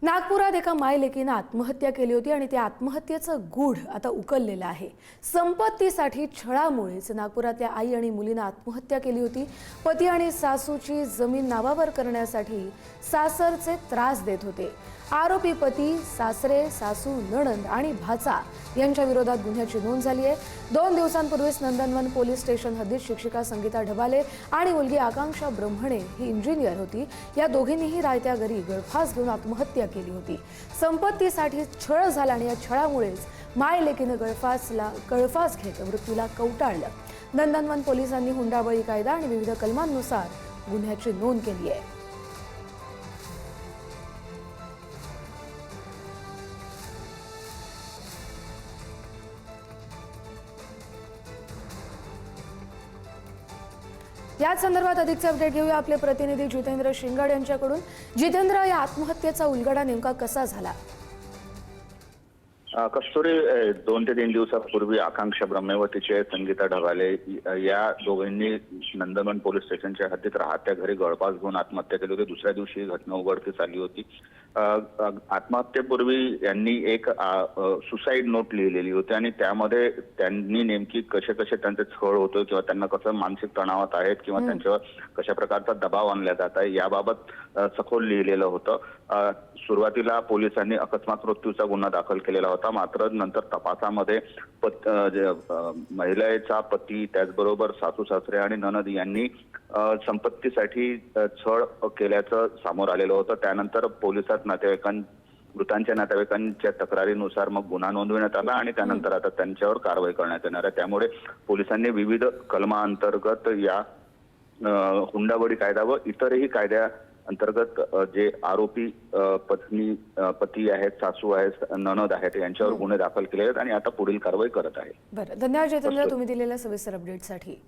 नागपुरात एका मायलेकीनं आत्महत्या केली होती आणि त्या आत्महत्येचं गूढ आता उकललेलं आहे। संपत्तीसाठी छळामुळेच नागपुरातल्या आई आणि मुलीनं आत्महत्या केली होती। पती आणि सासूची जमीन नावावर करण्यासाठी सासरचे त्रास देत होते। आरोपी पती, सासरे, सासू, नणंद आणि भाचा यांच्या विरोधात गुन्ह्याची नोंद झाली आहे। 2 दिवसांपूर्वीच नंदनवन पोलीस स्टेशन हद्दीत शिक्षिका संगीता ढबाले आणि मुलगी आकांक्षा ब्रह्मणे ही इंजिनियर होती। या दोघींनीही रायत्या घरी गळफास घेऊन आत्महत्या केली होती। संपत्तीसाठी छळ झाला आणि या छळामुळेच मायलेकीनं गळफास घेत मृत्यूला कवटाळलं। नंदनवन पोलिसांनी हुंडाबळी कायदा आणि विविध कलमांनुसार गुन्ह्याची नोंद केली आहे। याच संदर्भात अधिकचे अपडेट घेऊया आपले प्रतिनिधी जितेंद्र शिंगाड यांच्याकडून। जितेंद्र, या आत्महत्येचा उलगडा नेमका कसा झाला? कस्तुरी 2 ते 3 दिवसापूर्वी आकांक्षा ब्रह्मेवतीचे संगीता ढबाले या दोघांनी नंदनवन पोलीस स्टेशनच्या हद्दीत राहत्या घरी गळफास घेऊन आत्महत्या केली होती। दुसऱ्या दिवशी घटना उघडकीस आली होती। आत्महत्येपूर्वी यांनी एक सुसाईड नोट लिहिलेली होती आणि त्यामध्ये त्यांनी नेमकी कसे त्यांचे छळ होतोय किंवा त्यांना कसं मानसिक तणावात आहेत किंवा त्यांच्यावर कशा प्रकारचा दबाव आणला जात आहे याबाबत सखोल लिहिलेलं होतं। सुरुवातीला पोलिसांनी अकस्मात मृत्यूचा गुन्हा दाखल केलेला होता, मात्र नंतर तपासामध्ये महिलेचा पती, त्याचबरोबर सासू सासरे आणि नणंद यांनी संपत्तीसाठी छळ केल्याचं समोर आलेलं होतं। त्यानंतर पोलिसात मृतांच्या नातेवाईकांच्या तक्रारीनुसार मग गुन्हा नोंदवण्यात आला आणि त्यानंतर आता त्यांच्यावर कारवाई करण्यात येणार आहे। त्यामुळे पोलिसांनी विविध कलमांतर्गत या हुंडाबळी कायदा व इतरही कायद्या अंतर्गत जे आरोपी पती आहेत, सासू आहेत, नणंद आहेत यांच्यावर गुन्हे दाखल केले आहेत आणि आता पुढील कारवाई करत आहे। बरं, धन्यवाद जितेंद्र तुम्ही दिलेल्या सविस्तर अपडेटसाठी।